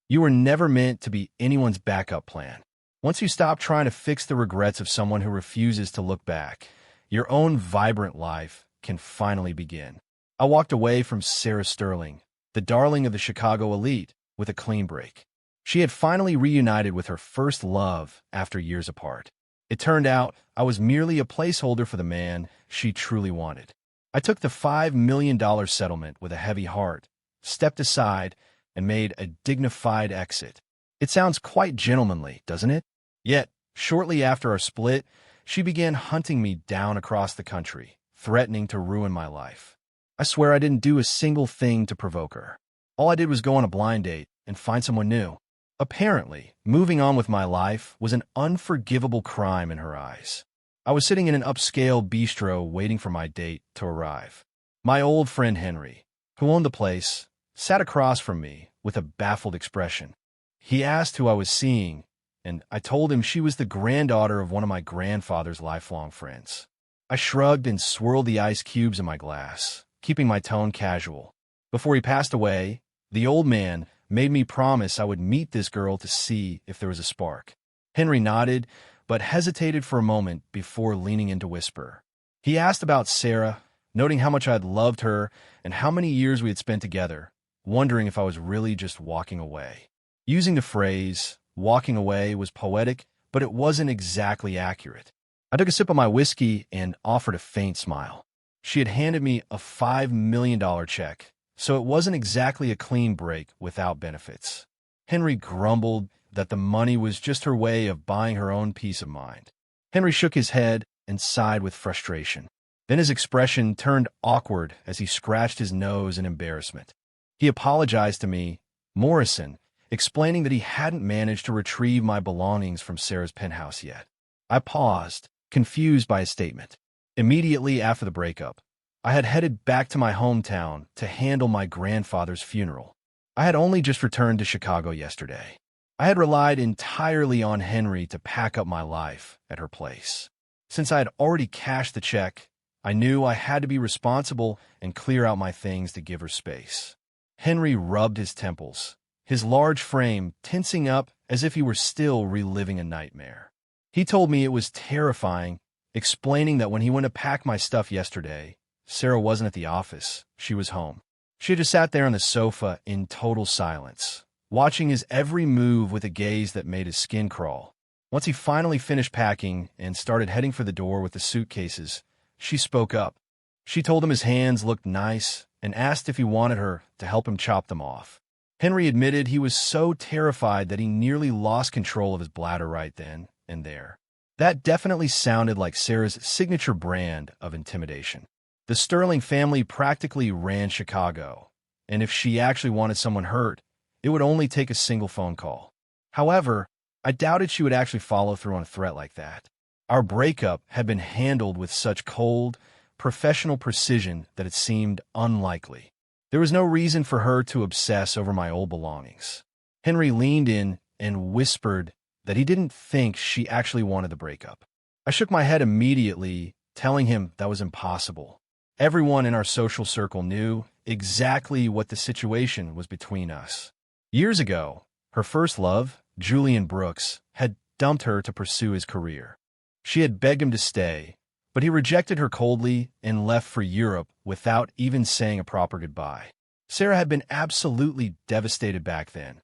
You were never meant to be anyone's backup plan. Once you stop trying to fix the regrets of someone who refuses to look back, your own vibrant life can finally begin. I walked away from Sarah Sterling, the darling of the Chicago elite, with a clean break. She had finally reunited with her first love after years apart. It turned out I was merely a placeholder for the man she truly wanted. I took the $5 million settlement with a heavy heart, stepped aside, and made a dignified exit. It sounds quite gentlemanly, doesn't it? Yet, shortly after our split, she began hunting me down across the country, threatening to ruin my life. I swear I didn't do a single thing to provoke her. All I did was go on a blind date and find someone new. Apparently, moving on with my life was an unforgivable crime in her eyes. I was sitting in an upscale bistro waiting for my date to arrive. My old friend Henry, who owned the place, sat across from me with a baffled expression. He asked who I was seeing, and I told him she was the granddaughter of one of my grandfather's lifelong friends. I shrugged and swirled the ice cubes in my glass, keeping my tone casual. Before he passed away, the old man made me promise I would meet this girl to see if there was a spark. Henry nodded, but hesitated for a moment before leaning in to whisper. He asked about Sarah, noting how much I had loved her and how many years we had spent together, wondering if I was really just walking away. Using the phrase, walking away, was poetic, but it wasn't exactly accurate. I took a sip of my whiskey and offered a faint smile. She had handed me a $5 million check, so it wasn't exactly a clean break without benefits. Henry grumbled that the money was just her way of buying her own peace of mind. Henry shook his head and sighed with frustration. Then his expression turned awkward as he scratched his nose in embarrassment. He apologized to me, Morrison, explaining that he hadn't managed to retrieve my belongings from Sarah's penthouse yet. I paused, confused by his statement. Immediately after the breakup, I had headed back to my hometown to handle my grandfather's funeral. I had only just returned to Chicago yesterday. I had relied entirely on Henry to pack up my life at her place. Since I had already cashed the check, I knew I had to be responsible and clear out my things to give her space. Henry rubbed his temples, his large frame tensing up as if he were still reliving a nightmare. He told me it was terrifying, explaining that when he went to pack my stuff yesterday, Sarah wasn't at the office, she was home. She had just sat there on the sofa in total silence, watching his every move with a gaze that made his skin crawl. Once he finally finished packing and started heading for the door with the suitcases, she spoke up. She told him his hands looked nice and asked if he wanted her to help him chop them off. Henry admitted he was so terrified that he nearly lost control of his bladder right then and there. That definitely sounded like Sarah's signature brand of intimidation. The Sterling family practically ran Chicago, and if she actually wanted someone hurt, it would only take a single phone call. However, I doubted she would actually follow through on a threat like that. Our breakup had been handled with such cold, professional precision that it seemed unlikely. There was no reason for her to obsess over my old belongings. Henry leaned in and whispered that he didn't think she actually wanted the breakup. I shook my head immediately, telling him that was impossible. Everyone in our social circle knew exactly what the situation was between us. Years ago, her first love, Julian Brooks, had dumped her to pursue his career. She had begged him to stay, but he rejected her coldly and left for Europe without even saying a proper goodbye. Sarah had been absolutely devastated back then,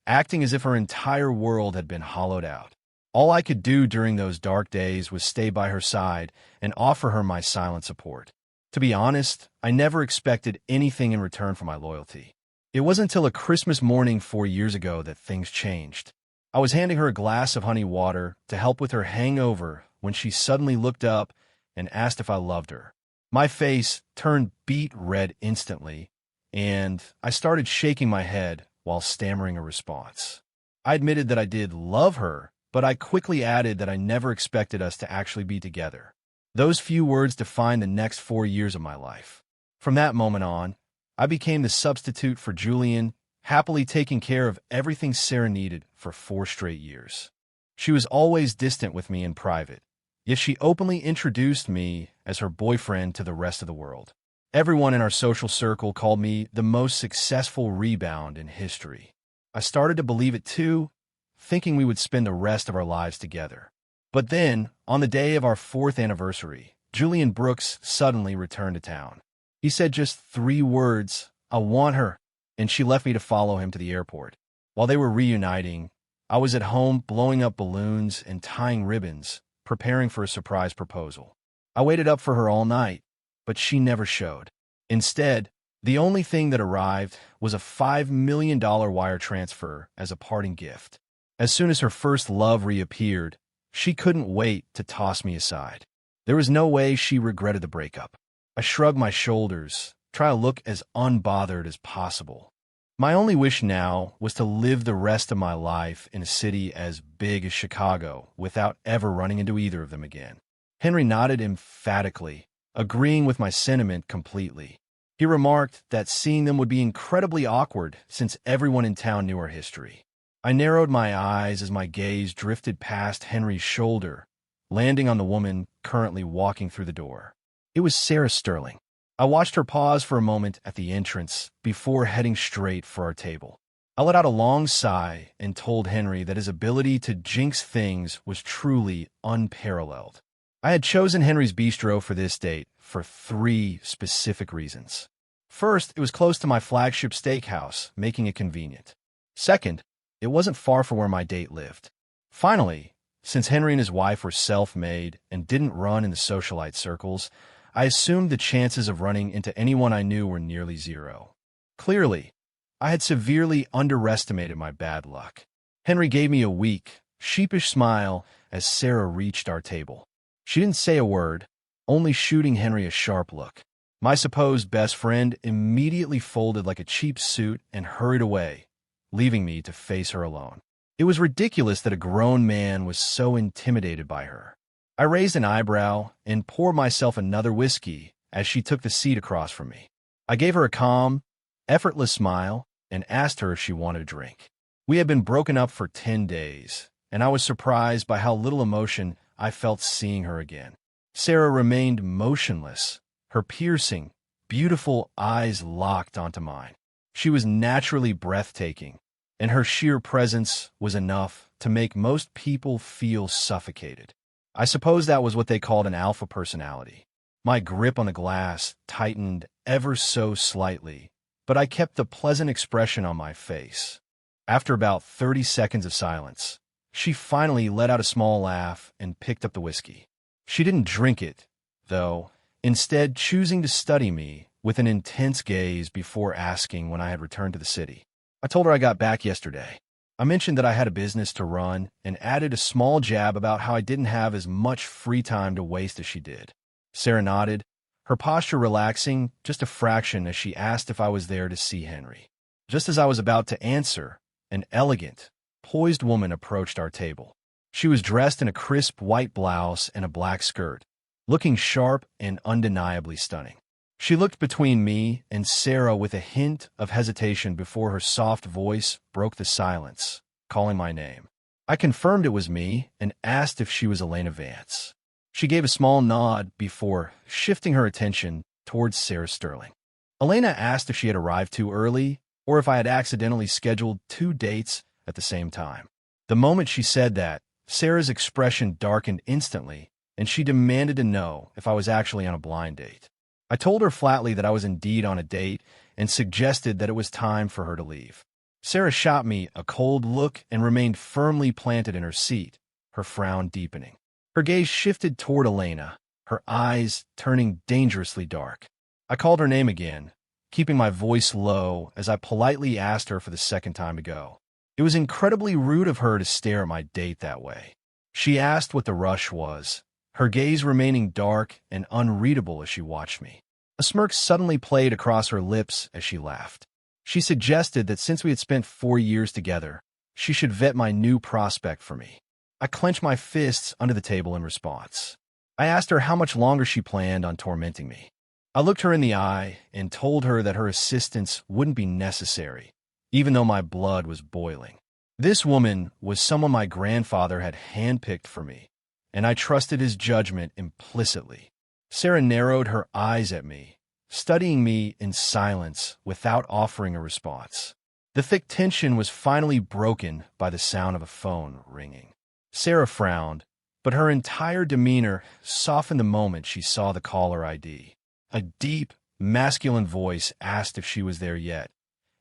acting as if her entire world had been hollowed out. All I could do during those dark days was stay by her side and offer her my silent support. To be honest, I never expected anything in return for my loyalty. It wasn't until a Christmas morning 4 years ago that things changed. I was handing her a glass of honey water to help with her hangover when she suddenly looked up and asked if I loved her. My face turned beet red instantly, and I started shaking my head while stammering a response. I admitted that I did love her, but I quickly added that I never expected us to actually be together. Those few words defined the next 4 years of my life. From that moment on, I became the substitute for Julian, happily taking care of everything Sarah needed for 4 straight years. She was always distant with me in private, yet she openly introduced me as her boyfriend to the rest of the world. Everyone in our social circle called me the most successful rebound in history. I started to believe it too, thinking we would spend the rest of our lives together. But then, on the day of our 4th anniversary, Julian Brooks suddenly returned to town. He said just 3 words, "I want her," and she left me to follow him to the airport. While they were reuniting, I was at home blowing up balloons and tying ribbons, preparing for a surprise proposal. I waited up for her all night, but she never showed. Instead, the only thing that arrived was a $5 million wire transfer as a parting gift. As soon as her first love reappeared, she couldn't wait to toss me aside. There was no way she regretted the breakup. I shrugged my shoulders, trying to look as unbothered as possible. My only wish now was to live the rest of my life in a city as big as Chicago without ever running into either of them again. Henry nodded emphatically, agreeing with my sentiment completely. He remarked that seeing them would be incredibly awkward since everyone in town knew our history. I narrowed my eyes as my gaze drifted past Henry's shoulder, landing on the woman currently walking through the door. It was Sarah Sterling. I watched her pause for a moment at the entrance before heading straight for our table. I let out a long sigh and told Henry that his ability to jinx things was truly unparalleled. I had chosen Henry's Bistro for this date for 3 specific reasons. First, it was close to my flagship steakhouse, making it convenient. Second, it wasn't far from where my date lived. Finally, since Henry and his wife were self-made and didn't run in the socialite circles, I assumed the chances of running into anyone I knew were nearly 0. Clearly, I had severely underestimated my bad luck. Henry gave me a weak, sheepish smile as Sarah reached our table. She didn't say a word, only shooting Henry a sharp look. My supposed best friend immediately folded like a cheap suit and hurried away, leaving me to face her alone. It was ridiculous that a grown man was so intimidated by her. I raised an eyebrow and poured myself another whiskey as she took the seat across from me. I gave her a calm, effortless smile and asked her if she wanted a drink. We had been broken up for 10 days, and I was surprised by how little emotion I felt seeing her again. Sarah remained motionless, her piercing, beautiful eyes locked onto mine. She was naturally breathtaking, and her sheer presence was enough to make most people feel suffocated. I suppose that was what they called an alpha personality. My grip on the glass tightened ever so slightly, but I kept the pleasant expression on my face. After about 30 seconds of silence, she finally let out a small laugh and picked up the whiskey. She didn't drink it, though, instead choosing to study me with an intense gaze before asking when I had returned to the city. I told her I got back yesterday. I mentioned that I had a business to run and added a small jab about how I didn't have as much free time to waste as she did. Sarah nodded, her posture relaxing just a fraction as she asked if I was there to see Henry. Just as I was about to answer, an elegant, poised woman approached our table. She was dressed in a crisp white blouse and a black skirt, looking sharp and undeniably stunning. She looked between me and Sarah with a hint of hesitation before her soft voice broke the silence, calling my name. I confirmed it was me and asked if she was Elena Vance. She gave a small nod before shifting her attention towards Sarah Sterling. Elena asked if she had arrived too early or if I had accidentally scheduled 2 dates at the same time. The moment she said that, Sarah's expression darkened instantly, and she demanded to know if I was actually on a blind date. I told her flatly that I was indeed on a date and suggested that it was time for her to leave. Sarah shot me a cold look and remained firmly planted in her seat, her frown deepening. Her gaze shifted toward Elena, her eyes turning dangerously dark. I called her name again, keeping my voice low as I politely asked her for the second time to go. It was incredibly rude of her to stare at my date that way. She asked what the rush was, her gaze remaining dark and unreadable as she watched me. A smirk suddenly played across her lips as she laughed. She suggested that since we had spent 4 years together, she should vet my new prospect for me. I clenched my fists under the table in response. I asked her how much longer she planned on tormenting me. I looked her in the eye and told her that her assistance wouldn't be necessary, even though my blood was boiling. This woman was someone my grandfather had handpicked for me, and I trusted his judgment implicitly. Sarah narrowed her eyes at me, studying me in silence without offering a response. The thick tension was finally broken by the sound of a phone ringing. Sarah frowned, but her entire demeanor softened the moment she saw the caller ID. A deep, masculine voice asked if she was there yet,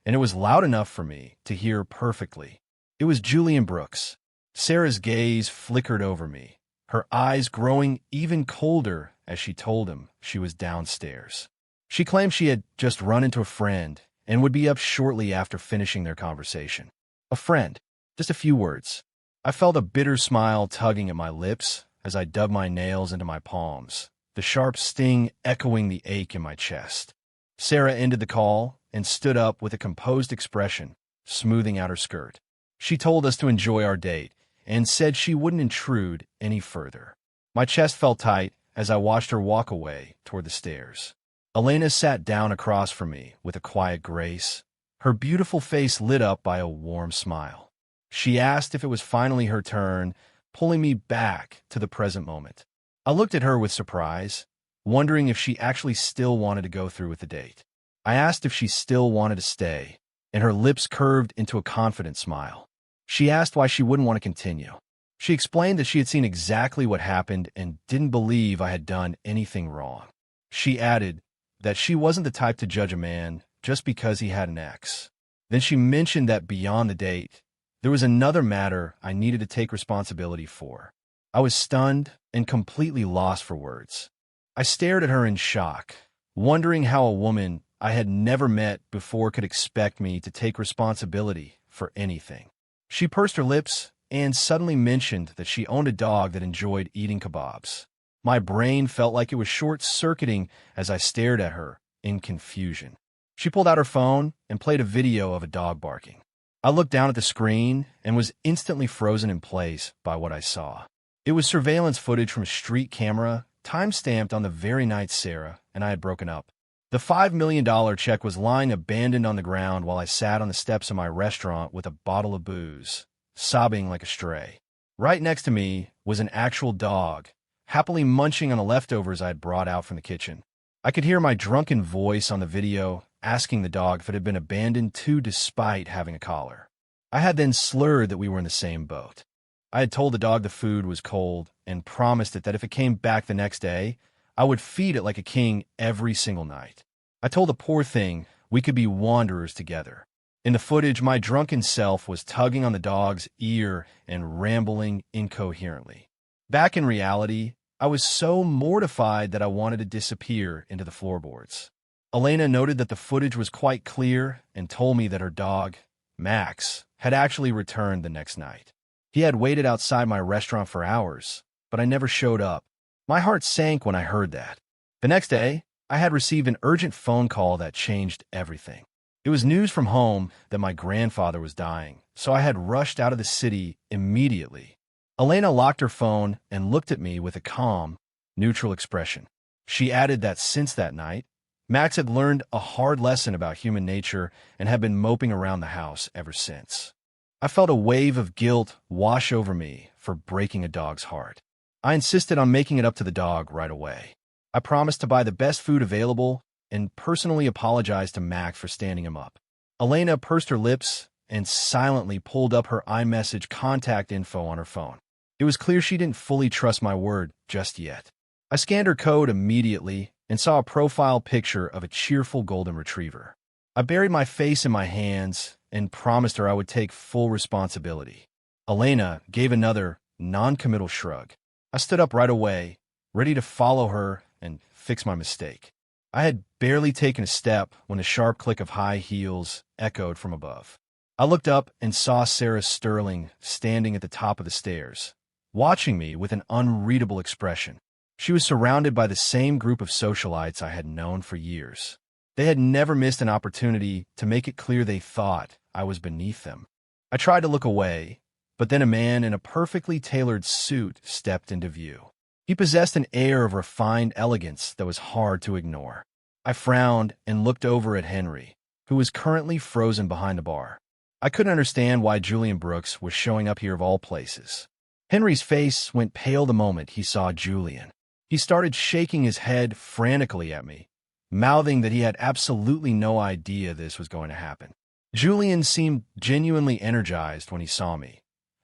and it was loud enough for me to hear perfectly. It was Julian Brooks. Sarah's gaze flickered over me, her eyes growing even colder as she told him she was downstairs. She claimed she had just run into a friend and would be up shortly after finishing their conversation. A friend. Just a few words. I felt a bitter smile tugging at my lips as I dug my nails into my palms, the sharp sting echoing the ache in my chest. Sarah ended the call and stood up with a composed expression, smoothing out her skirt. She told us to enjoy our date and said she wouldn't intrude any further. My chest felt tight as I watched her walk away toward the stairs. Elena sat down across from me with a quiet grace, her beautiful face lit up by a warm smile. She asked if it was finally her turn, pulling me back to the present moment. I looked at her with surprise, wondering if she actually still wanted to go through with the date. I asked if she still wanted to stay, and her lips curved into a confident smile. She asked why she wouldn't want to continue. She explained that she had seen exactly what happened and didn't believe I had done anything wrong. She added that she wasn't the type to judge a man just because he had an ex. Then she mentioned that beyond the date, there was another matter I needed to take responsibility for. I was stunned and completely lost for words. I stared at her in shock, wondering how a woman I had never met before could expect me to take responsibility for anything. She pursed her lips and suddenly mentioned that she owned a dog that enjoyed eating kebabs. My brain felt like it was short-circuiting as I stared at her in confusion. She pulled out her phone and played a video of a dog barking. I looked down at the screen and was instantly frozen in place by what I saw. It was surveillance footage from a street camera, time-stamped on the very night Sarah and I had broken up. The $5 million check was lying abandoned on the ground while I sat on the steps of my restaurant with a bottle of booze, sobbing like a stray. Right next to me was an actual dog, happily munching on the leftovers I had brought out from the kitchen. I could hear my drunken voice on the video asking the dog if it had been abandoned too despite having a collar. I had then slurred that we were in the same boat. I had told the dog the food was cold and promised it that if it came back the next day, I would feed it like a king every single night. I told the poor thing we could be wanderers together. In the footage, my drunken self was tugging on the dog's ear and rambling incoherently. Back in reality, I was so mortified that I wanted to disappear into the floorboards. Elena noted that the footage was quite clear and told me that her dog, Max, had actually returned the next night. He had waited outside my restaurant for hours, but I never showed up. My heart sank when I heard that. The next day, I had received an urgent phone call that changed everything. It was news from home that my grandfather was dying, so I had rushed out of the city immediately. Elena locked her phone and looked at me with a calm, neutral expression. She added that since that night, Max had learned a hard lesson about human nature and had been moping around the house ever since. I felt a wave of guilt wash over me for breaking a dog's heart. I insisted on making it up to the dog right away. I promised to buy the best food available and personally apologized to Max for standing him up. Elena pursed her lips and silently pulled up her iMessage contact info on her phone. It was clear she didn't fully trust my word just yet. I scanned her code immediately and saw a profile picture of a cheerful golden retriever. I buried my face in my hands and promised her I would take full responsibility. Elena gave another non-committal shrug. I stood up right away, ready to follow her and fix my mistake. I had barely taken a step when a sharp click of high heels echoed from above. I looked up and saw Sarah Sterling standing at the top of the stairs, watching me with an unreadable expression. She was surrounded by the same group of socialites I had known for years. They had never missed an opportunity to make it clear they thought I was beneath them. I tried to look away, but then a man in a perfectly tailored suit stepped into view. He possessed an air of refined elegance that was hard to ignore. I frowned and looked over at Henry, who was currently frozen behind a bar. I couldn't understand why Julian Brooks was showing up here of all places. Henry's face went pale the moment he saw Julian. He started shaking his head frantically at me, mouthing that he had absolutely no idea this was going to happen. Julian seemed genuinely energized when he saw me,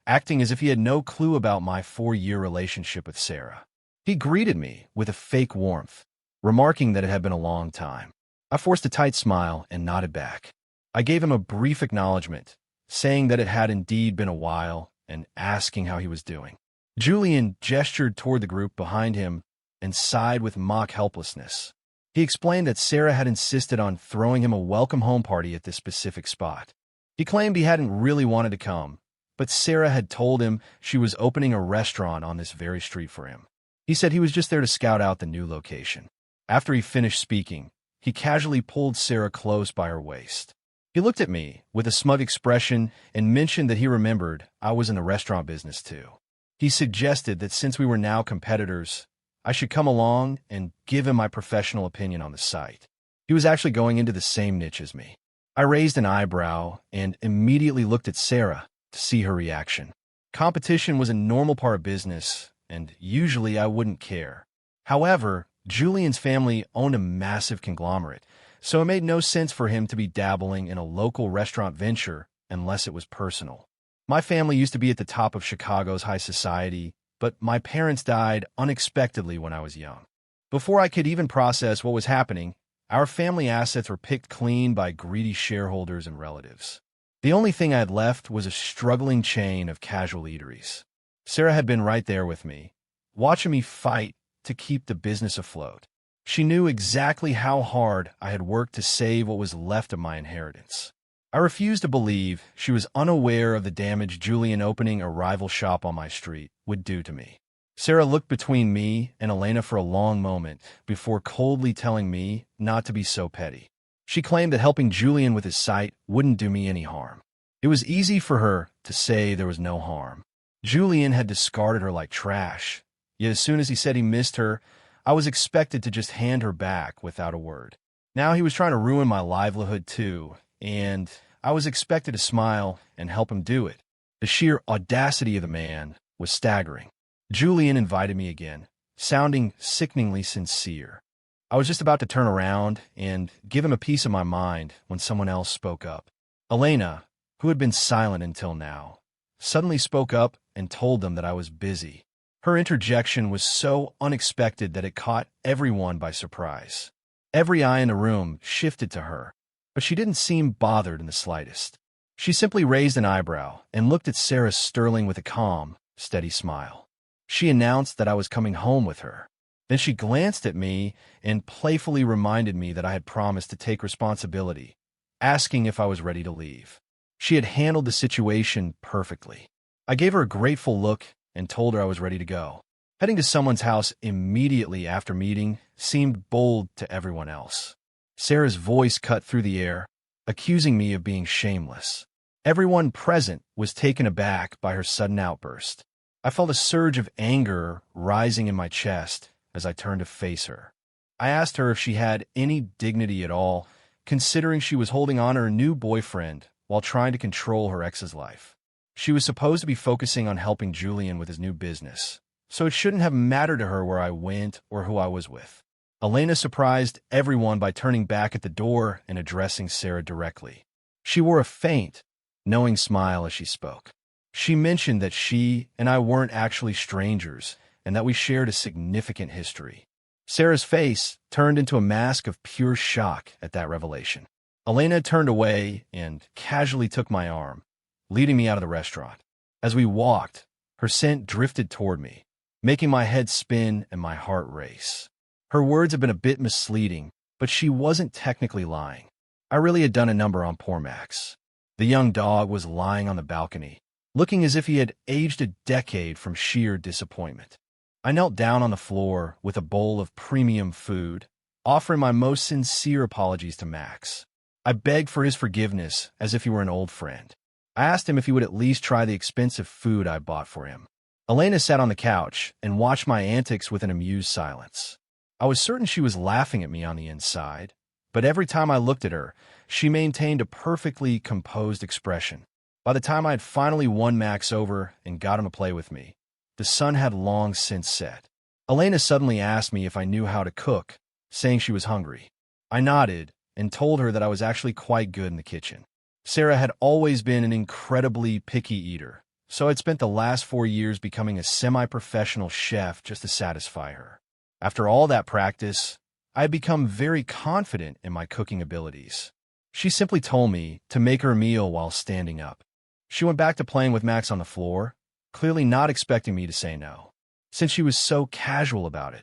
acting as if he had no clue about my 4-year relationship with Sarah. He greeted me with a fake warmth, remarking that it had been a long time. I forced a tight smile and nodded back. I gave him a brief acknowledgement, saying that it had indeed been a while and asking how he was doing. Julian gestured toward the group behind him and sighed with mock helplessness. He explained that Sarah had insisted on throwing him a welcome home party at this specific spot. He claimed he hadn't really wanted to come, but Sarah had told him she was opening a restaurant on this very street for him. He said he was just there to scout out the new location. After he finished speaking, he casually pulled Sarah close by her waist. He looked at me with a smug expression and mentioned that he remembered I was in the restaurant business too. He suggested that since we were now competitors, I should come along and give him my professional opinion on the site. He was actually going into the same niche as me. I raised an eyebrow and immediately looked at Sarah to see her reaction. Competition was a normal part of business, and usually I wouldn't care. However, Julian's family owned a massive conglomerate, so it made no sense for him to be dabbling in a local restaurant venture unless it was personal. My family used to be at the top of Chicago's high society, but my parents died unexpectedly when I was young. Before I could even process what was happening, our family assets were picked clean by greedy shareholders and relatives. The only thing I had left was a struggling chain of casual eateries. Sarah had been right there with me, watching me fight to keep the business afloat. She knew exactly how hard I had worked to save what was left of my inheritance. I refused to believe she was unaware of the damage Julian opening a rival shop on my street would do to me. Sarah looked between me and Elena for a long moment before coldly telling me not to be so petty. She claimed that helping Julian with his site wouldn't do me any harm. It was easy for her to say there was no harm. Julian had discarded her like trash, yet as soon as he said he missed her, I was expected to just hand her back without a word. Now he was trying to ruin my livelihood too, and I was expected to smile and help him do it. The sheer audacity of the man was staggering. Julian invited me again, sounding sickeningly sincere. I was just about to turn around and give him a piece of my mind when someone else spoke up. Elena, who had been silent until now, suddenly spoke up and told them that I was busy. Her interjection was so unexpected that it caught everyone by surprise. Every eye in the room shifted to her, but she didn't seem bothered in the slightest. She simply raised an eyebrow and looked at Sarah Sterling with a calm, steady smile. She announced that I was coming home with her. Then she glanced at me and playfully reminded me that I had promised to take responsibility, asking if I was ready to leave. She had handled the situation perfectly. I gave her a grateful look and told her I was ready to go. Heading to someone's house immediately after meeting seemed bold to everyone else. Sarah's voice cut through the air, accusing me of being shameless. Everyone present was taken aback by her sudden outburst. I felt a surge of anger rising in my chest as I turned to face her. I asked her if she had any dignity at all, considering she was holding on to her new boyfriend while trying to control her ex's life. She was supposed to be focusing on helping Julian with his new business, so it shouldn't have mattered to her where I went or who I was with. Elena surprised everyone by turning back at the door and addressing Sarah directly. She wore a faint, knowing smile as she spoke. She mentioned that she and I weren't actually strangers and that we shared a significant history. Sarah's face turned into a mask of pure shock at that revelation. Elena turned away and casually took my arm, leading me out of the restaurant. As we walked, her scent drifted toward me, making my head spin and my heart race. Her words had been a bit misleading, but she wasn't technically lying. I really had done a number on poor Max. The young dog was lying on the balcony, looking as if he had aged a decade from sheer disappointment. I knelt down on the floor with a bowl of premium food, offering my most sincere apologies to Max. I begged for his forgiveness as if he were an old friend. I asked him if he would at least try the expensive food I bought for him. Elena sat on the couch and watched my antics with an amused silence. I was certain she was laughing at me on the inside, but every time I looked at her, she maintained a perfectly composed expression. By the time I had finally won Max over and got him to play with me, the sun had long since set. Elena suddenly asked me if I knew how to cook, saying she was hungry. I nodded and told her that I was actually quite good in the kitchen. Sarah had always been an incredibly picky eater, so I'd spent the last 4 years becoming a semi-professional chef just to satisfy her. After all that practice, I had become very confident in my cooking abilities. She simply told me to make her a meal while standing up. She went back to playing with Max on the floor, clearly not expecting me to say no. Since she was so casual about it,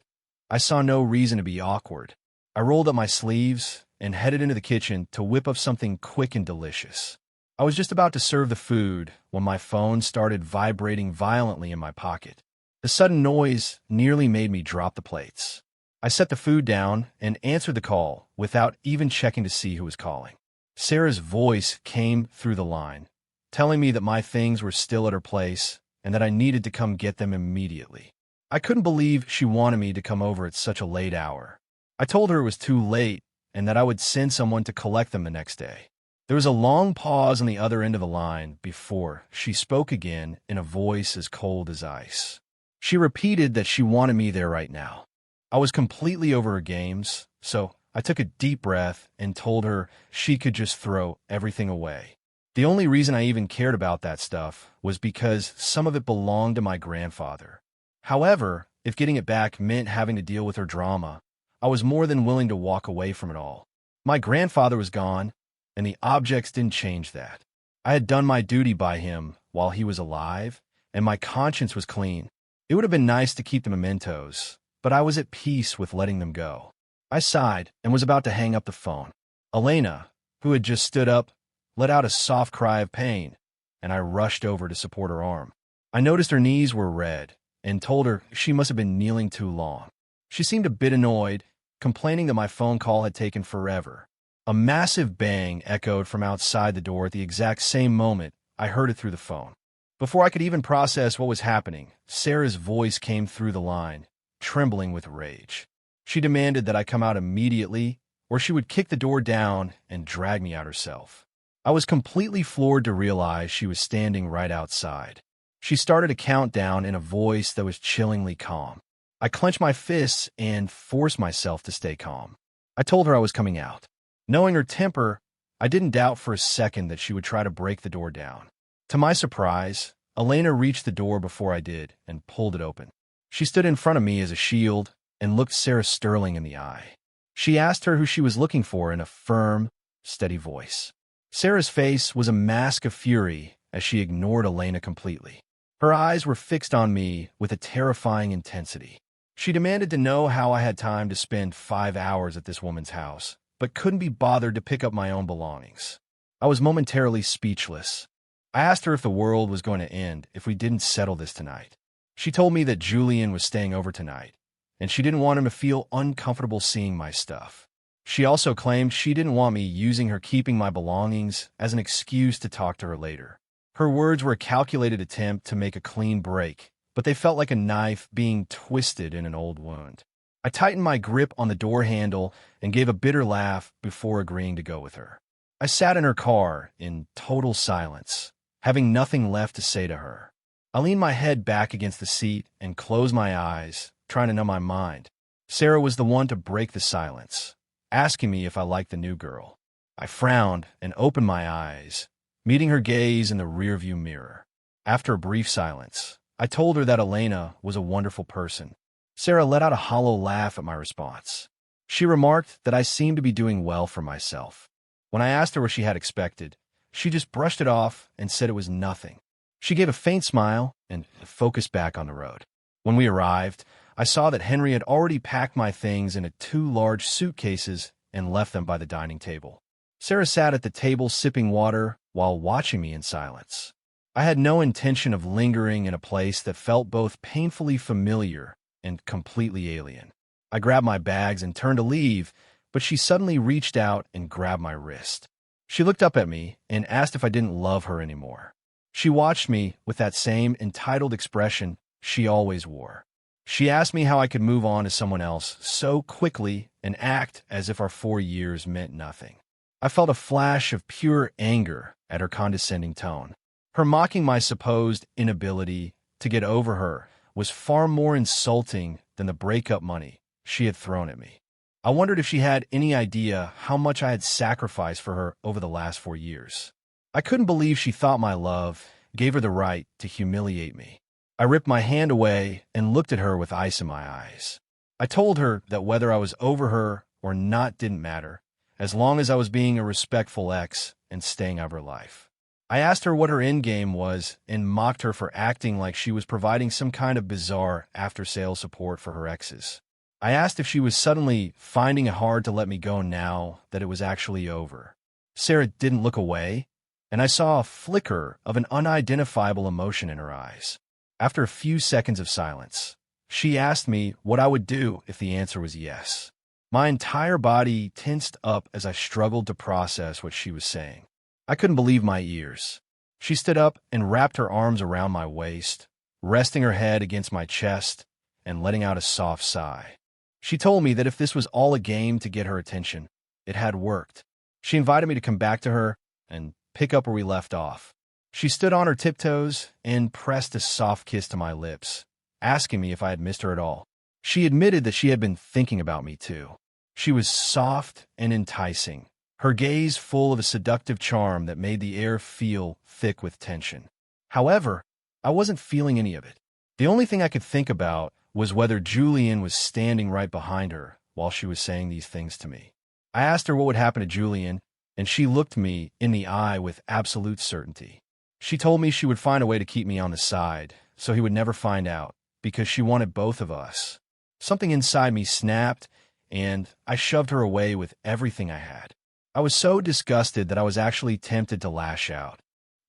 I saw no reason to be awkward. I rolled up my sleeves and headed into the kitchen to whip up something quick and delicious. I was just about to serve the food when my phone started vibrating violently in my pocket. The sudden noise nearly made me drop the plates. I set the food down and answered the call without even checking to see who was calling. Sarah's voice came through the line, telling me that my things were still at her place and that I needed to come get them immediately. I couldn't believe she wanted me to come over at such a late hour. I told her it was too late and that I would send someone to collect them the next day. There was a long pause on the other end of the line before she spoke again in a voice as cold as ice. She repeated that she wanted me there right now. I was completely over her games, so I took a deep breath and told her she could just throw everything away. The only reason I even cared about that stuff was because some of it belonged to my grandfather. However, if getting it back meant having to deal with her drama, I was more than willing to walk away from it all. My grandfather was gone, and the objects didn't change that. I had done my duty by him while he was alive, and my conscience was clean. It would have been nice to keep the mementos, but I was at peace with letting them go. I sighed and was about to hang up the phone. Elena, who had just stood up, let out a soft cry of pain, and I rushed over to support her arm. I noticed her knees were red and told her she must have been kneeling too long. She seemed a bit annoyed, complaining that my phone call had taken forever. A massive bang echoed from outside the door at the exact same moment I heard it through the phone. Before I could even process what was happening, Sarah's voice came through the line, trembling with rage. She demanded that I come out immediately, or she would kick the door down and drag me out herself. I was completely floored to realize she was standing right outside. She started a countdown in a voice that was chillingly calm. I clenched my fists and forced myself to stay calm. I told her I was coming out. Knowing her temper, I didn't doubt for a second that she would try to break the door down. To my surprise, Elena reached the door before I did and pulled it open. She stood in front of me as a shield and looked Sarah Sterling in the eye. She asked her who she was looking for in a firm, steady voice. Sarah's face was a mask of fury as she ignored Elena completely. Her eyes were fixed on me with a terrifying intensity. She demanded to know how I had time to spend 5 hours at this woman's house, but couldn't be bothered to pick up my own belongings. I was momentarily speechless. I asked her if the world was going to end if we didn't settle this tonight. She told me that Julian was staying over tonight, and she didn't want him to feel uncomfortable seeing my stuff. She also claimed she didn't want me using her keeping my belongings as an excuse to talk to her later. Her words were a calculated attempt to make a clean break, but they felt like a knife being twisted in an old wound. I tightened my grip on the door handle and gave a bitter laugh before agreeing to go with her. I sat in her car in total silence, having nothing left to say to her. I leaned my head back against the seat and closed my eyes, trying to numb my mind. Sarah was the one to break the silence, asking me if I liked the new girl. I frowned and opened my eyes, meeting her gaze in the rearview mirror. After a brief silence, I told her that Elena was a wonderful person. Sarah let out a hollow laugh at my response. She remarked that I seemed to be doing well for myself. When I asked her what she had expected, she just brushed it off and said it was nothing. She gave a faint smile and focused back on the road. When we arrived, I saw that Henry had already packed my things into 2 large suitcases and left them by the dining table. Sarah sat at the table sipping water while watching me in silence. I had no intention of lingering in a place that felt both painfully familiar and completely alien. I grabbed my bags and turned to leave, but she suddenly reached out and grabbed my wrist. She looked up at me and asked if I didn't love her anymore. She watched me with that same entitled expression she always wore. She asked me how I could move on to someone else so quickly and act as if our 4 years meant nothing. I felt a flash of pure anger at her condescending tone. Her mocking my supposed inability to get over her was far more insulting than the breakup money she had thrown at me. I wondered if she had any idea how much I had sacrificed for her over the last 4 years. I couldn't believe she thought my love gave her the right to humiliate me. I ripped my hand away and looked at her with ice in my eyes. I told her that whether I was over her or not didn't matter, as long as I was being a respectful ex and staying out of her life. I asked her what her endgame was and mocked her for acting like she was providing some kind of bizarre after-sales support for her exes. I asked if she was suddenly finding it hard to let me go now that it was actually over. Sarah didn't look away, and I saw a flicker of an unidentifiable emotion in her eyes. After a few seconds of silence, she asked me what I would do if the answer was yes. My entire body tensed up as I struggled to process what she was saying. I couldn't believe my ears. She stood up and wrapped her arms around my waist, resting her head against my chest and letting out a soft sigh. She told me that if this was all a game to get her attention, it had worked. She invited me to come back to her and pick up where we left off. She stood on her tiptoes and pressed a soft kiss to my lips, asking me if I had missed her at all. She admitted that she had been thinking about me too. She was soft and enticing, her gaze full of a seductive charm that made the air feel thick with tension. However, I wasn't feeling any of it. The only thing I could think about was whether Julian was standing right behind her while she was saying these things to me. I asked her what would happen to Julian, and she looked me in the eye with absolute certainty. She told me she would find a way to keep me on the side, so he would never find out, because she wanted both of us. Something inside me snapped, and I shoved her away with everything I had. I was so disgusted that I was actually tempted to lash out.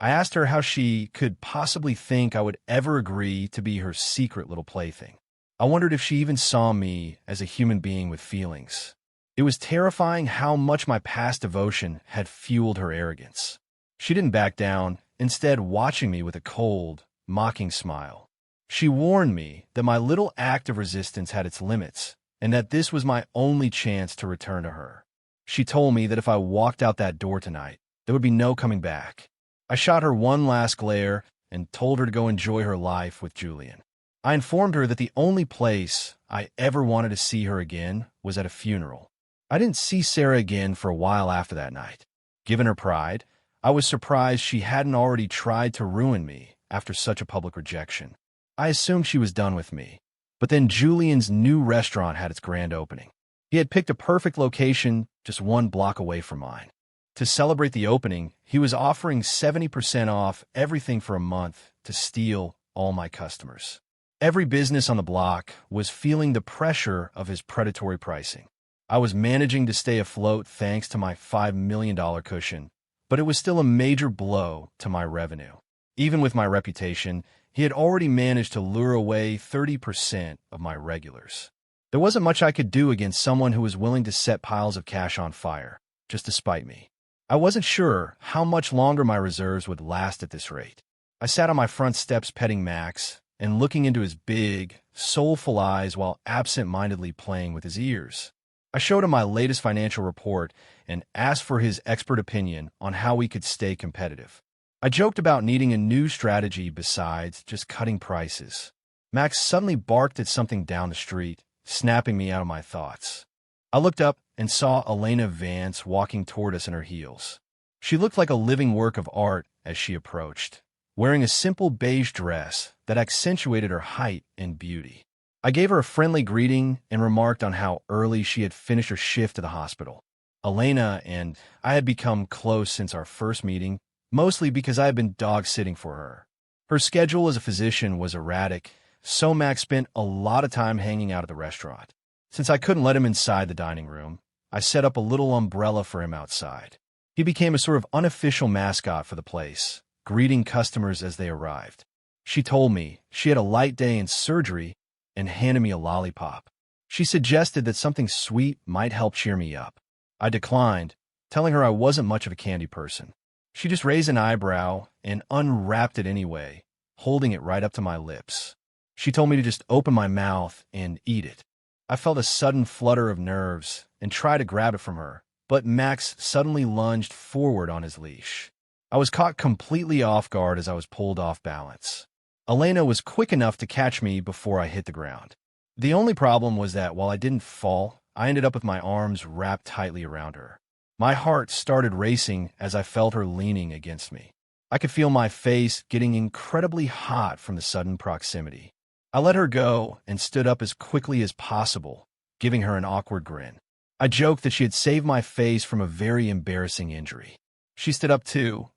I asked her how she could possibly think I would ever agree to be her secret little plaything. I wondered if she even saw me as a human being with feelings. It was terrifying how much my past devotion had fueled her arrogance. She didn't back down, instead watching me with a cold, mocking smile. She warned me that my little act of resistance had its limits, and that this was my only chance to return to her. She told me that if I walked out that door tonight, there would be no coming back. I shot her one last glare and told her to go enjoy her life with Julian. I informed her that the only place I ever wanted to see her again was at a funeral. I didn't see Sarah again for a while after that night. Given her pride, I was surprised she hadn't already tried to ruin me after such a public rejection. I assumed she was done with me. But then Julian's new restaurant had its grand opening. He had picked a perfect location just 1 block away from mine. To celebrate the opening, he was offering 70% off everything for a month to steal all my customers. Every business on the block was feeling the pressure of his predatory pricing. I was managing to stay afloat thanks to my $5 million cushion, but it was still a major blow to my revenue. Even with my reputation, he had already managed to lure away 30% of my regulars. There wasn't much I could do against someone who was willing to set piles of cash on fire, just to spite me. I wasn't sure how much longer my reserves would last at this rate. I sat on my front steps petting Max and looking into his big, soulful eyes while absent-mindedly playing with his ears. I showed him my latest financial report and asked for his expert opinion on how we could stay competitive. I joked about needing a new strategy besides just cutting prices. Max suddenly barked at something down the street, snapping me out of my thoughts. I looked up and saw Elena Vance walking toward us in her heels. She looked like a living work of art as she approached, wearing a simple beige dress that accentuated her height and beauty. I gave her a friendly greeting and remarked on how early she had finished her shift at the hospital. Elena and I had become close since our first meeting, mostly because I had been dog-sitting for her. Her schedule as a physician was erratic, so Max spent a lot of time hanging out at the restaurant. Since I couldn't let him inside the dining room, I set up a little umbrella for him outside. He became a sort of unofficial mascot for the place, greeting customers as they arrived. She told me she had a light day in surgery and handed me a lollipop. She suggested that something sweet might help cheer me up. I declined, telling her I wasn't much of a candy person. She just raised an eyebrow and unwrapped it anyway, holding it right up to my lips. She told me to just open my mouth and eat it. I felt a sudden flutter of nerves and tried to grab it from her, but Max suddenly lunged forward on his leash. I was caught completely off guard as I was pulled off balance. Elena was quick enough to catch me before I hit the ground. The only problem was that while I didn't fall, I ended up with my arms wrapped tightly around her. My heart started racing as I felt her leaning against me. I could feel my face getting incredibly hot from the sudden proximity. I let her go and stood up as quickly as possible, giving her an awkward grin. I joked that she had saved my face from a very embarrassing injury. She stood up too,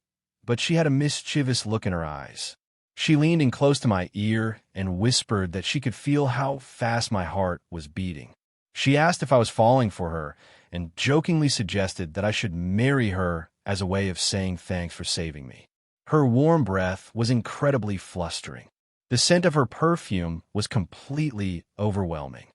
but she had a mischievous look in her eyes. She leaned in close to my ear and whispered that she could feel how fast my heart was beating. She asked if I was falling for her and jokingly suggested that I should marry her as a way of saying thanks for saving me. Her warm breath was incredibly flustering. The scent of her perfume was completely overwhelming.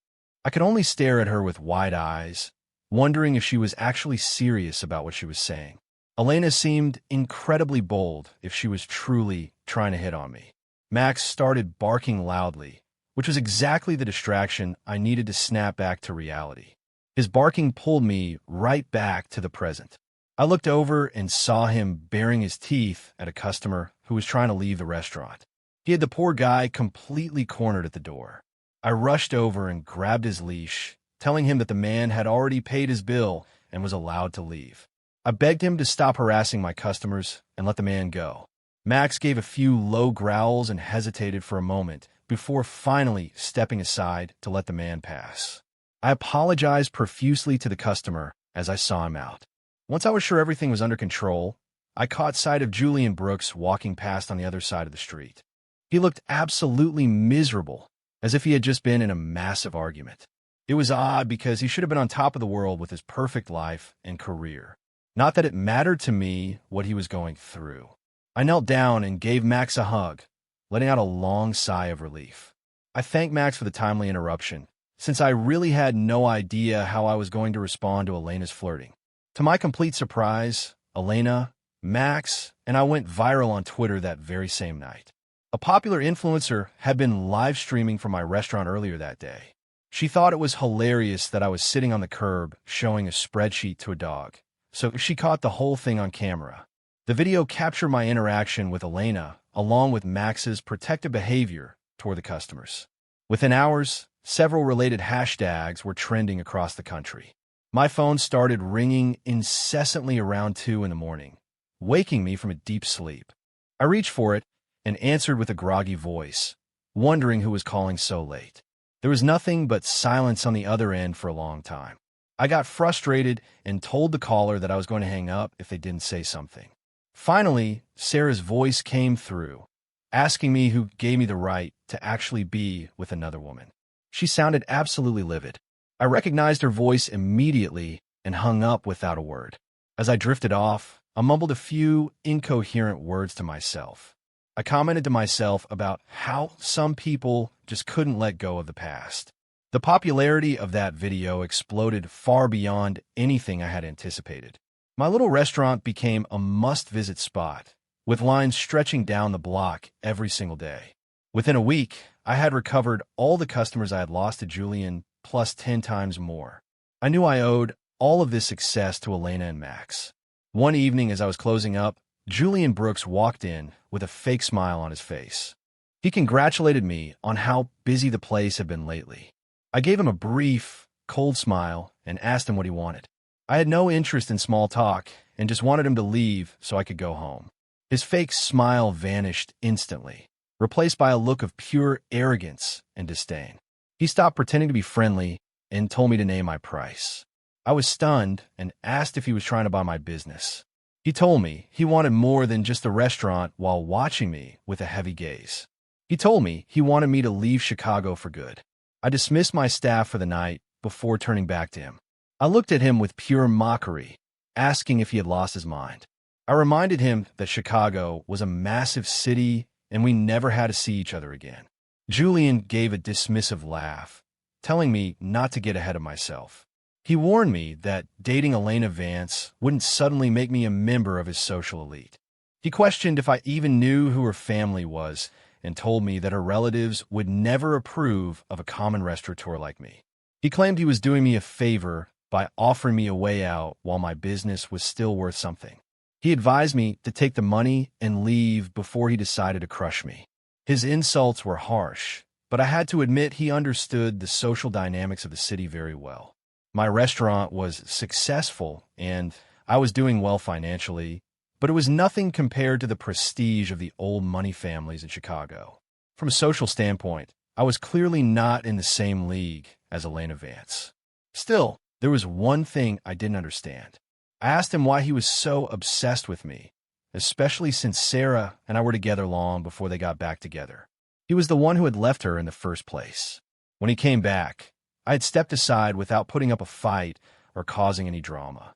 I could only stare at her with wide eyes, wondering if she was actually serious about what she was saying. Elena seemed incredibly bold if she was truly trying to hit on me. Max started barking loudly, which was exactly the distraction I needed to snap back to reality. His barking pulled me right back to the present. I looked over and saw him baring his teeth at a customer who was trying to leave the restaurant. He had the poor guy completely cornered at the door. I rushed over and grabbed his leash, telling him that the man had already paid his bill and was allowed to leave. I begged him to stop harassing my customers and let the man go. Max gave a few low growls and hesitated for a moment before finally stepping aside to let the man pass. I apologized profusely to the customer as I saw him out. Once I was sure everything was under control, I caught sight of Julian Brooks walking past on the other side of the street. He looked absolutely miserable, as if he had just been in a massive argument. It was odd because he should have been on top of the world with his perfect life and career. Not that it mattered to me what he was going through. I knelt down and gave Max a hug, letting out a long sigh of relief. I thanked Max for the timely interruption, since I really had no idea how I was going to respond to Elena's flirting. To my complete surprise, Elena, Max, and I went viral on Twitter that very same night. A popular influencer had been live streaming from my restaurant earlier that day. She thought it was hilarious that I was sitting on the curb showing a spreadsheet to a dog, so she caught the whole thing on camera. The video captured my interaction with Elena, along with Max's protective behavior toward the customers. Within hours, several related hashtags were trending across the country. My phone started ringing incessantly around 2 in the morning, waking me from a deep sleep. I reached for it and answered with a groggy voice, wondering who was calling so late. There was nothing but silence on the other end for a long time. I got frustrated and told the caller that I was going to hang up if they didn't say something. Finally, Sarah's voice came through, asking me who gave me the right to actually be with another woman. She sounded absolutely livid. I recognized her voice immediately and hung up without a word. As I drifted off, I mumbled a few incoherent words to myself. I commented to myself about how some people just couldn't let go of the past. The popularity of that video exploded far beyond anything I had anticipated. My little restaurant became a must-visit spot, with lines stretching down the block every single day. Within a week, I had recovered all the customers I had lost to Julian, plus 10 times more. I knew I owed all of this success to Elena and Max. One evening as I was closing up, Julian Brooks walked in with a fake smile on his face. He congratulated me on how busy the place had been lately. I gave him a brief, cold smile and asked him what he wanted. I had no interest in small talk and just wanted him to leave so I could go home. His fake smile vanished instantly, replaced by a look of pure arrogance and disdain. He stopped pretending to be friendly and told me to name my price. I was stunned and asked if he was trying to buy my business. He told me he wanted more than just the restaurant while watching me with a heavy gaze. He told me he wanted me to leave Chicago for good. I dismissed my staff for the night before turning back to him. I looked at him with pure mockery, asking if he had lost his mind. I reminded him that Chicago was a massive city and we never had to see each other again. Julian gave a dismissive laugh, telling me not to get ahead of myself. He warned me that dating Elena Vance wouldn't suddenly make me a member of his social elite. He questioned if I even knew who her family was and told me that her relatives would never approve of a common restaurateur like me. He claimed he was doing me a favor by offering me a way out while my business was still worth something. He advised me to take the money and leave before he decided to crush me. His insults were harsh, but I had to admit he understood the social dynamics of the city very well. My restaurant was successful, and I was doing well financially, but it was nothing compared to the prestige of the old money families in Chicago. From a social standpoint, I was clearly not in the same league as Elena Vance. Still, there was one thing I didn't understand. I asked him why he was so obsessed with me, especially since Sarah and I were together long before they got back together. He was the one who had left her in the first place. When he came back, I had stepped aside without putting up a fight or causing any drama.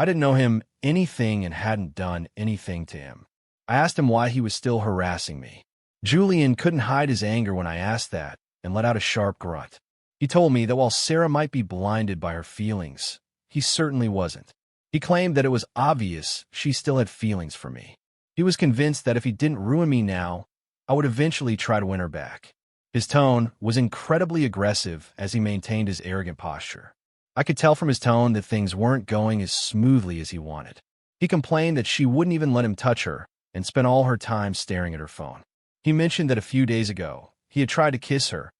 I didn't know him anything and hadn't done anything to him. I asked him why he was still harassing me. Julian couldn't hide his anger when I asked that and let out a sharp grunt. He told me that while Sarah might be blinded by her feelings, he certainly wasn't. He claimed that it was obvious she still had feelings for me. He was convinced that if he didn't ruin me now, I would eventually try to win her back. His tone was incredibly aggressive as he maintained his arrogant posture. I could tell from his tone that things weren't going as smoothly as he wanted. He complained that she wouldn't even let him touch her and spent all her time staring at her phone. He mentioned that a few days ago, he had tried to kiss her,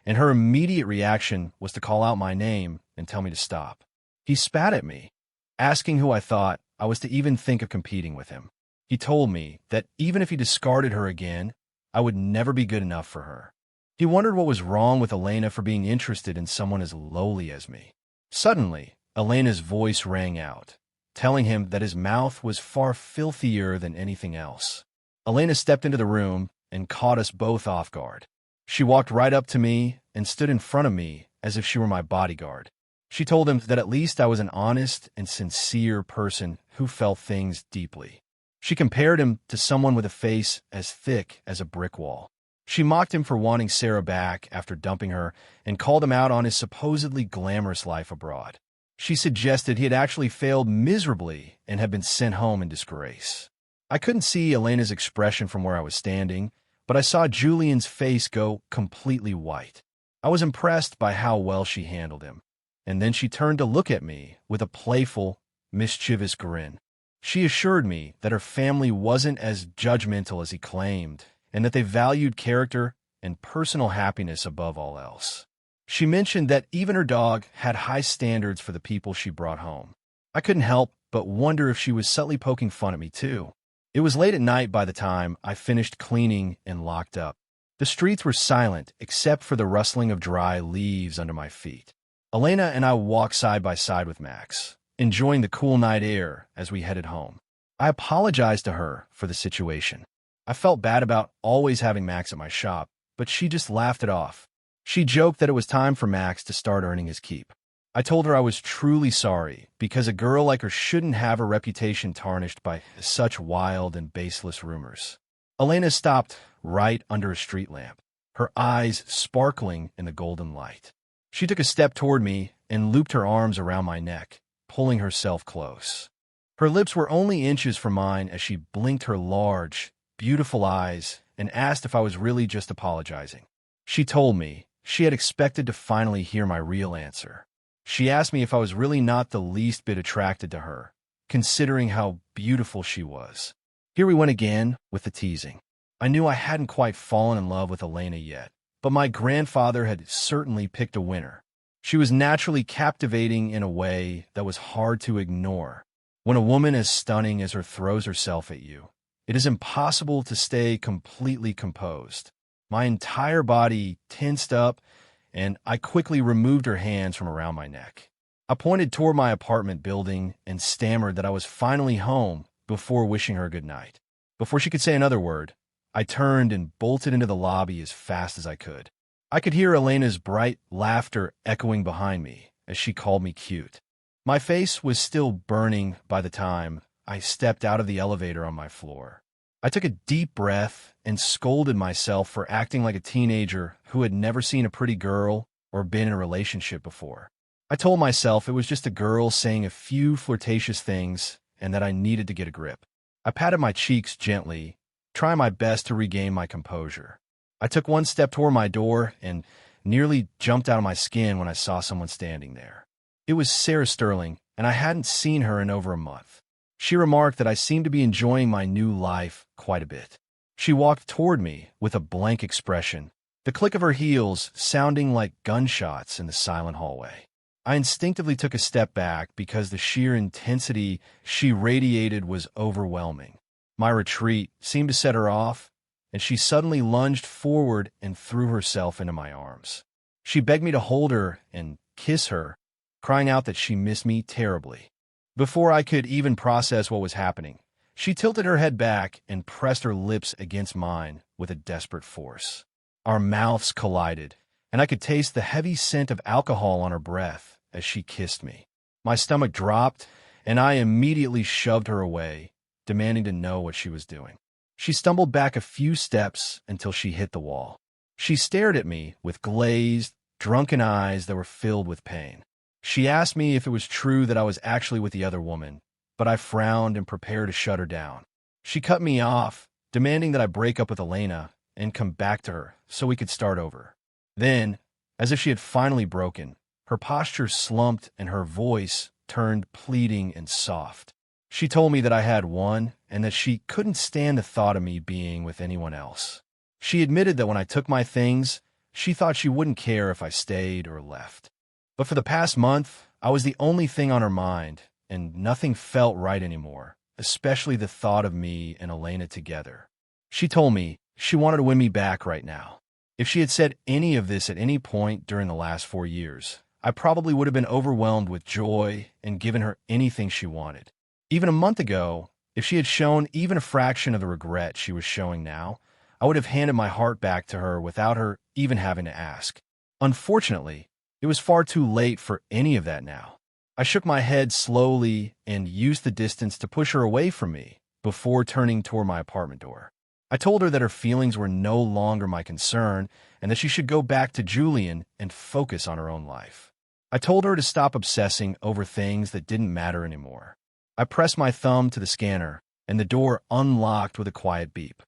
and her immediate reaction was to call out my name and tell me to stop. He spat at me, asking who I thought I was to even think of competing with him. He told me that even if he discarded her again, I would never be good enough for her. He wondered what was wrong with Elena for being interested in someone as lowly as me. Suddenly, Elena's voice rang out, telling him that his mouth was far filthier than anything else. Elena stepped into the room and caught us both off guard. She walked right up to me and stood in front of me as if she were my bodyguard. She told him that at least I was an honest and sincere person who felt things deeply. She compared him to someone with a face as thick as a brick wall. She mocked him for wanting Sarah back after dumping her and called him out on his supposedly glamorous life abroad. She suggested he had actually failed miserably and had been sent home in disgrace. I couldn't see Elena's expression from where I was standing, but I saw Julian's face go completely white. I was impressed by how well she handled him. And then she turned to look at me with a playful, mischievous grin. She assured me that her family wasn't as judgmental as he claimed, and that they valued character and personal happiness above all else. She mentioned that even her dog had high standards for the people she brought home. I couldn't help but wonder if she was subtly poking fun at me too. It was late at night by the time I finished cleaning and locked up. The streets were silent except for the rustling of dry leaves under my feet. Elena and I walked side by side with Max, enjoying the cool night air as we headed home. I apologized to her for the situation. I felt bad about always having Max at my shop, but she just laughed it off. She joked that it was time for Max to start earning his keep. I told her I was truly sorry because a girl like her shouldn't have her reputation tarnished by such wild and baseless rumors. Elena stopped right under a street lamp, her eyes sparkling in the golden light. She took a step toward me and looped her arms around my neck, pulling herself close. Her lips were only inches from mine as she blinked her large, beautiful eyes and asked if I was really just apologizing. She told me she had expected to finally hear my real answer. She asked me if I was really not the least bit attracted to her, considering how beautiful she was. Here we went again with the teasing. I knew I hadn't quite fallen in love with Elena yet, but my grandfather had certainly picked a winner. She was naturally captivating in a way that was hard to ignore. When a woman as stunning as her throws herself at you, it is impossible to stay completely composed. My entire body tensed up, and I quickly removed her hands from around my neck. I pointed toward my apartment building and stammered that I was finally home before wishing her good night. Before she could say another word, I turned and bolted into the lobby as fast as I could. I could hear Elena's bright laughter echoing behind me as she called me cute. My face was still burning by the time I stepped out of the elevator on my floor. I took a deep breath and scolded myself for acting like a teenager who had never seen a pretty girl or been in a relationship before. I told myself it was just a girl saying a few flirtatious things and that I needed to get a grip. I patted my cheeks gently, trying my best to regain my composure. I took one step toward my door and nearly jumped out of my skin when I saw someone standing there. It was Sarah Sterling, and I hadn't seen her in over a month. She remarked that I seemed to be enjoying my new life quite a bit. She walked toward me with a blank expression, the click of her heels sounding like gunshots in the silent hallway. I instinctively took a step back because the sheer intensity she radiated was overwhelming. My retreat seemed to set her off, and she suddenly lunged forward and threw herself into my arms. She begged me to hold her and kiss her, crying out that she missed me terribly. Before I could even process what was happening, she tilted her head back and pressed her lips against mine with a desperate force. Our mouths collided, and I could taste the heavy scent of alcohol on her breath as she kissed me. My stomach dropped, and I immediately shoved her away, demanding to know what she was doing. She stumbled back a few steps until she hit the wall. She stared at me with glazed, drunken eyes that were filled with pain. She asked me if it was true that I was actually with the other woman, but I frowned and prepared to shut her down. She cut me off, demanding that I break up with Elena and come back to her so we could start over. Then, as if she had finally broken, her posture slumped and her voice turned pleading and soft. She told me that I had won and that she couldn't stand the thought of me being with anyone else. She admitted that when I took my things, she thought she wouldn't care if I stayed or left. But for the past month, I was the only thing on her mind, and nothing felt right anymore, especially the thought of me and Elena together. She told me she wanted to win me back right now. If she had said any of this at any point during the last 4 years, I probably would have been overwhelmed with joy and given her anything she wanted. Even a month ago, if she had shown even a fraction of the regret she was showing now, I would have handed my heart back to her without her even having to ask. Unfortunately, it was far too late for any of that now. I shook my head slowly and used the distance to push her away from me before turning toward my apartment door. I told her that her feelings were no longer my concern and that she should go back to Julian and focus on her own life. I told her to stop obsessing over things that didn't matter anymore. I pressed my thumb to the scanner, and the door unlocked with a quiet beep.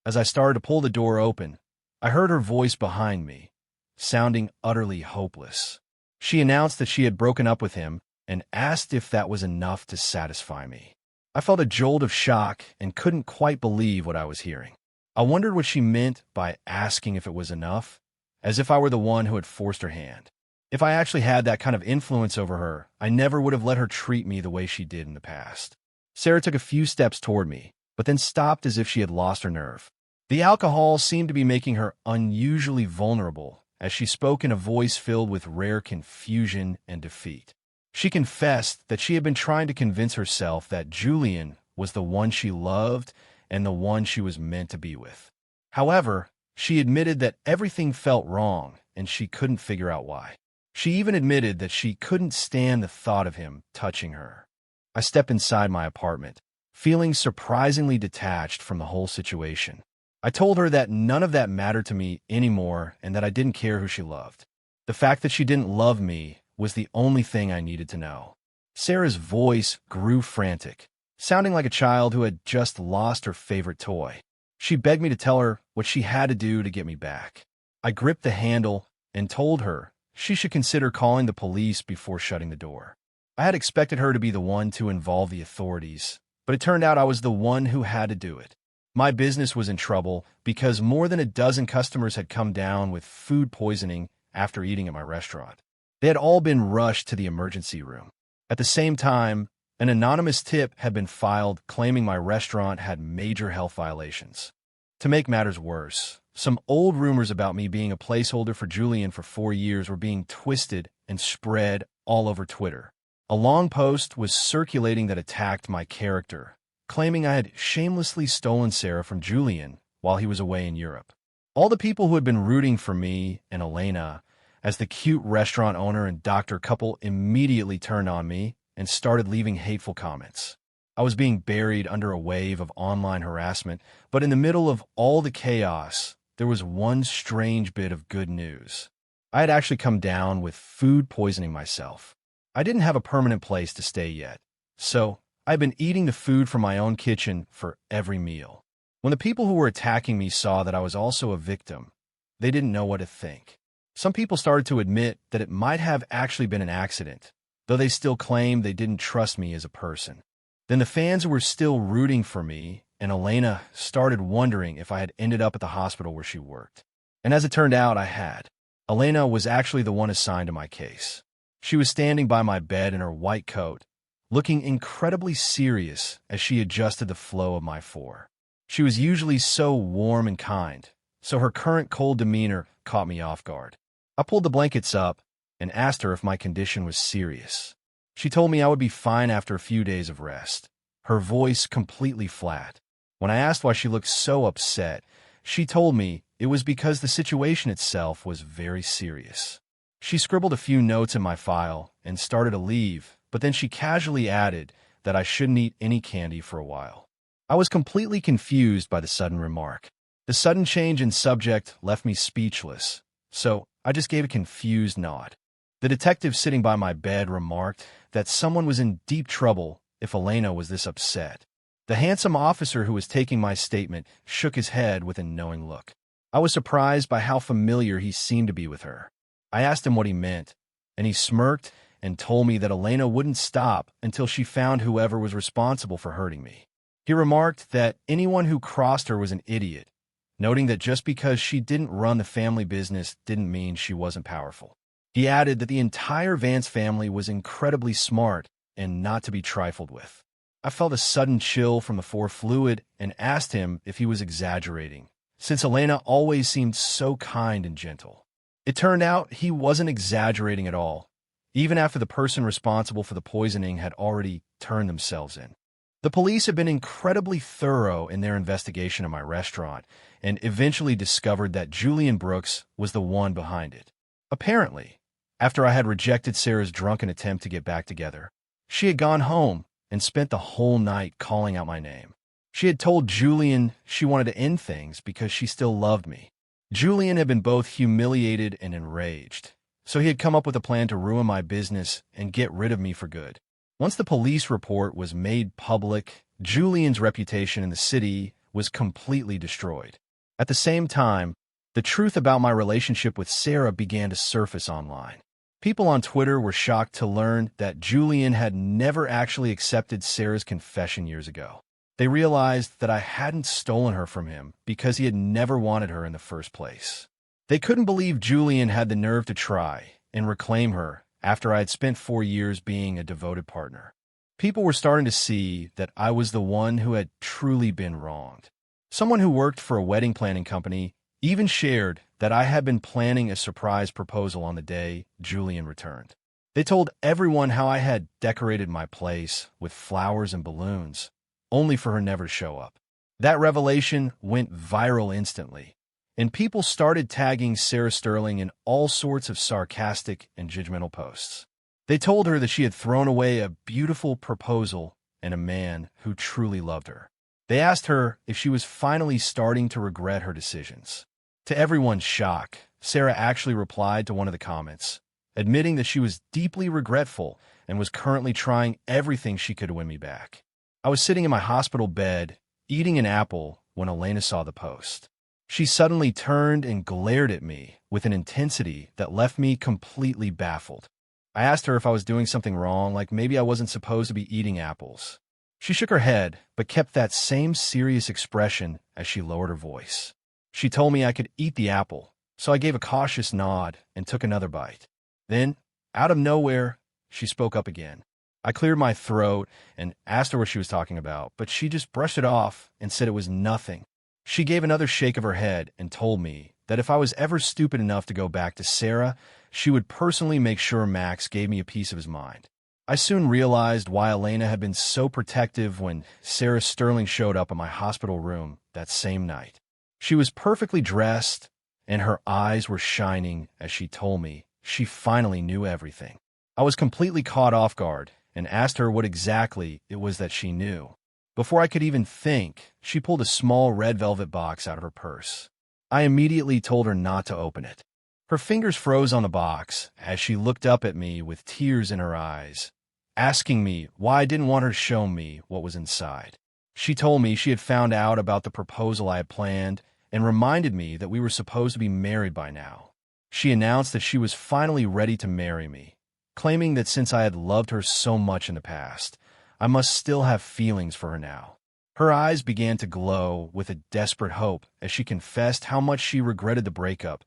As I started to pull the door open, I heard her voice behind me, sounding utterly hopeless. She announced that she had broken up with him and asked if that was enough to satisfy me. I felt a jolt of shock and couldn't quite believe what I was hearing. I wondered what she meant by asking if it was enough, as if I were the one who had forced her hand. If I actually had that kind of influence over her, I never would have let her treat me the way she did in the past. Sarah took a few steps toward me, but then stopped as if she had lost her nerve. The alcohol seemed to be making her unusually vulnerable as she spoke in a voice filled with rare confusion and defeat. She confessed that she had been trying to convince herself that Julian was the one she loved and the one she was meant to be with. However, she admitted that everything felt wrong and she couldn't figure out why. She even admitted that she couldn't stand the thought of him touching her. I stepped inside my apartment, feeling surprisingly detached from the whole situation. I told her that none of that mattered to me anymore and that I didn't care who she loved. The fact that she didn't love me was the only thing I needed to know. Sarah's voice grew frantic, sounding like a child who had just lost her favorite toy. She begged me to tell her what she had to do to get me back. I gripped the handle and told her she should consider calling the police before shutting the door. I had expected her to be the one to involve the authorities, but it turned out I was the one who had to do it. My business was in trouble because more than a dozen customers had come down with food poisoning after eating at my restaurant. They had all been rushed to the emergency room. At the same time, an anonymous tip had been filed claiming my restaurant had major health violations. To make matters worse, some old rumors about me being a placeholder for Julian for 4 years were being twisted and spread all over Twitter. A long post was circulating that attacked my character, claiming I had shamelessly stolen Sarah from Julian while he was away in Europe. All the people who had been rooting for me and Elena as the cute restaurant owner and doctor couple immediately turned on me and started leaving hateful comments. I was being buried under a wave of online harassment, but in the middle of all the chaos, there was one strange bit of good news. I had actually come down with food poisoning myself. I didn't have a permanent place to stay yet, so I'd been eating the food from my own kitchen for every meal. When the people who were attacking me saw that I was also a victim, they didn't know what to think. Some people started to admit that it might have actually been an accident, though they still claimed they didn't trust me as a person. Then the fans who were still rooting for me and Elena started wondering if I had ended up at the hospital where she worked. And as it turned out, I had. Elena was actually the one assigned to my case. She was standing by my bed in her white coat, looking incredibly serious as she adjusted the flow of my fore. She was usually so warm and kind, so her current cold demeanor caught me off guard. I pulled the blankets up and asked her if my condition was serious. She told me I would be fine after a few days of rest, her voice completely flat. When I asked why she looked so upset, she told me it was because the situation itself was very serious. She scribbled a few notes in my file and started to leave, but then she casually added that I shouldn't eat any candy for a while. I was completely confused by the sudden remark. The sudden change in subject left me speechless, so I just gave a confused nod. The detective sitting by my bed remarked that someone was in deep trouble if Elena was this upset. The handsome officer who was taking my statement shook his head with a knowing look. I was surprised by how familiar he seemed to be with her. I asked him what he meant, and he smirked and told me that Elena wouldn't stop until she found whoever was responsible for hurting me. He remarked that anyone who crossed her was an idiot, noting that just because she didn't run the family business didn't mean she wasn't powerful. He added that the entire Vance family was incredibly smart and not to be trifled with. I felt a sudden chill from the fore fluid and asked him if he was exaggerating, since Elena always seemed so kind and gentle. It turned out he wasn't exaggerating at all, even after the person responsible for the poisoning had already turned themselves in. The police had been incredibly thorough in their investigation of my restaurant and eventually discovered that Julian Brooks was the one behind it. Apparently, after I had rejected Sarah's drunken attempt to get back together, she had gone home and spent the whole night calling out my name. She had told Julian she wanted to end things because she still loved me. Julian had been both humiliated and enraged, so he had come up with a plan to ruin my business and get rid of me for good. Once the police report was made public, Julian's reputation in the city was completely destroyed. At the same time, the truth about my relationship with Sarah began to surface online. People on Twitter were shocked to learn that Julian had never actually accepted Sarah's confession years ago. They realized that I hadn't stolen her from him because he had never wanted her in the first place. They couldn't believe Julian had the nerve to try and reclaim her after I had spent 4 years being a devoted partner. People were starting to see that I was the one who had truly been wronged. Someone who worked for a wedding planning company even shared that I had been planning a surprise proposal on the day Julian returned. They told everyone how I had decorated my place with flowers and balloons, only for her never to show up. That revelation went viral instantly, and people started tagging Sarah Sterling in all sorts of sarcastic and judgmental posts. They told her that she had thrown away a beautiful proposal and a man who truly loved her. They asked her if she was finally starting to regret her decisions. To everyone's shock, Sarah actually replied to one of the comments, admitting that she was deeply regretful and was currently trying everything she could to win me back. I was sitting in my hospital bed, eating an apple, when Elena saw the post. She suddenly turned and glared at me with an intensity that left me completely baffled. I asked her if I was doing something wrong, like maybe I wasn't supposed to be eating apples. She shook her head, but kept that same serious expression as she lowered her voice. She told me I could eat the apple, so I gave a cautious nod and took another bite. Then, out of nowhere, she spoke up again. I cleared my throat and asked her what she was talking about, but she just brushed it off and said it was nothing. She gave another shake of her head and told me that if I was ever stupid enough to go back to Sarah, she would personally make sure Max gave me a piece of his mind. I soon realized why Elena had been so protective when Sarah Sterling showed up in my hospital room that same night. She was perfectly dressed, and her eyes were shining as she told me she finally knew everything. I was completely caught off guard and asked her what exactly it was that she knew. Before I could even think, she pulled a small red velvet box out of her purse. I immediately told her not to open it. Her fingers froze on the box as she looked up at me with tears in her eyes, asking me why I didn't want her to show me what was inside. She told me she had found out about the proposal I had planned and reminded me that we were supposed to be married by now. She announced that she was finally ready to marry me, claiming that since I had loved her so much in the past, I must still have feelings for her now. Her eyes began to glow with a desperate hope as she confessed how much she regretted the breakup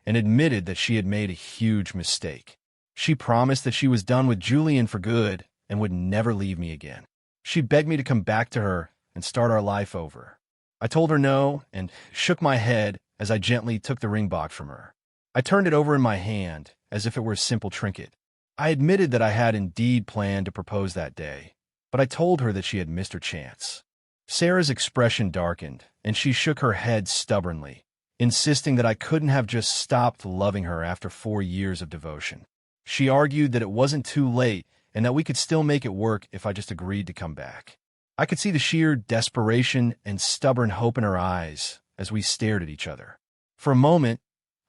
and admitted that she had made a huge mistake. She promised that she was done with Julian for good and would never leave me again. She begged me to come back to her and start our life over. I told her no and shook my head as I gently took the ring box from her. I turned it over in my hand as if it were a simple trinket. I admitted that I had indeed planned to propose that day, but I told her that she had missed her chance. Sarah's expression darkened, and she shook her head stubbornly, insisting that I couldn't have just stopped loving her after 4 years of devotion. She argued that it wasn't too late and that we could still make it work if I just agreed to come back. I could see the sheer desperation and stubborn hope in her eyes as we stared at each other. For a moment,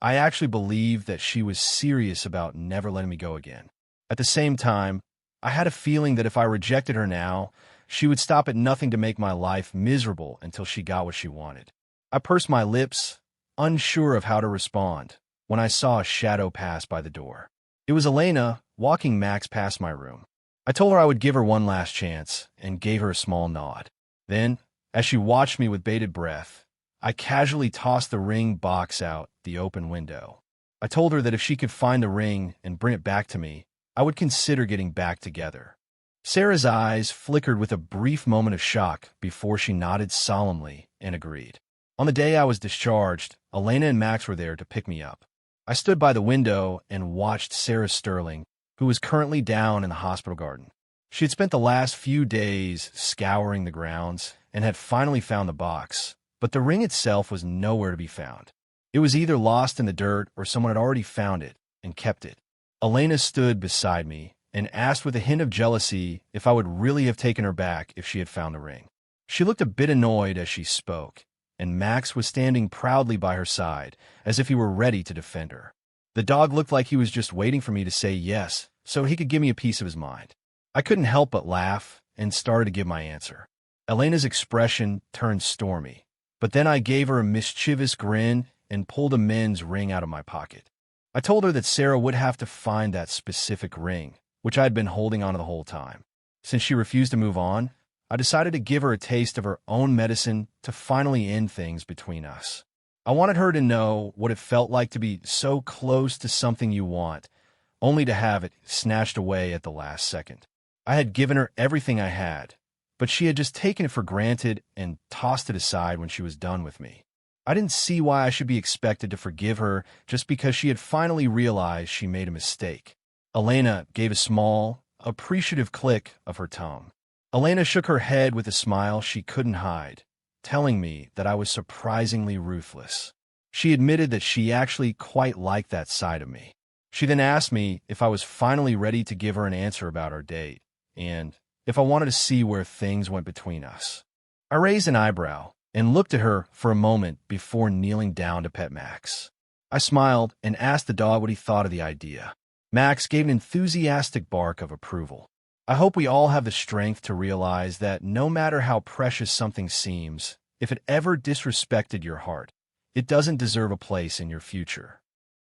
I actually believed that she was serious about never letting me go again. At the same time, I had a feeling that if I rejected her now, she would stop at nothing to make my life miserable until she got what she wanted. I pursed my lips, unsure of how to respond, when I saw a shadow pass by the door. It was Elena, walking Max past my room. I told her I would give her one last chance and gave her a small nod. Then, as she watched me with bated breath, I casually tossed the ring box out the open window. I told her that if she could find the ring and bring it back to me, I would consider getting back together. Sarah's eyes flickered with a brief moment of shock before she nodded solemnly and agreed. On the day I was discharged, Elena and Max were there to pick me up. I stood by the window and watched Sarah Sterling, who was currently down in the hospital garden. She had spent the last few days scouring the grounds and had finally found the box, but the ring itself was nowhere to be found. It was either lost in the dirt or someone had already found it and kept it. Elena stood beside me and asked with a hint of jealousy if I would really have taken her back if she had found the ring. She looked a bit annoyed as she spoke, and Max was standing proudly by her side, as if he were ready to defend her. The dog looked like he was just waiting for me to say yes, so he could give me a piece of his mind. I couldn't help but laugh and started to give my answer. Elena's expression turned stormy, but then I gave her a mischievous grin and pulled a men's ring out of my pocket. I told her that Sarah would have to find that specific ring, which I had been holding on to the whole time. Since she refused to move on, I decided to give her a taste of her own medicine to finally end things between us. I wanted her to know what it felt like to be so close to something you want, only to have it snatched away at the last second. I had given her everything I had, but she had just taken it for granted and tossed it aside when she was done with me. I didn't see why I should be expected to forgive her just because she had finally realized she made a mistake. Elena gave a small, appreciative click of her tongue. Elena shook her head with a smile she couldn't hide, telling me that I was surprisingly ruthless. She admitted that she actually quite liked that side of me. She then asked me if I was finally ready to give her an answer about our date, and if I wanted to see where things went between us. I raised an eyebrow and looked at her for a moment before kneeling down to pet Max. I smiled and asked the dog what he thought of the idea. Max gave an enthusiastic bark of approval. I hope we all have the strength to realize that no matter how precious something seems, if it ever disrespected your heart, it doesn't deserve a place in your future.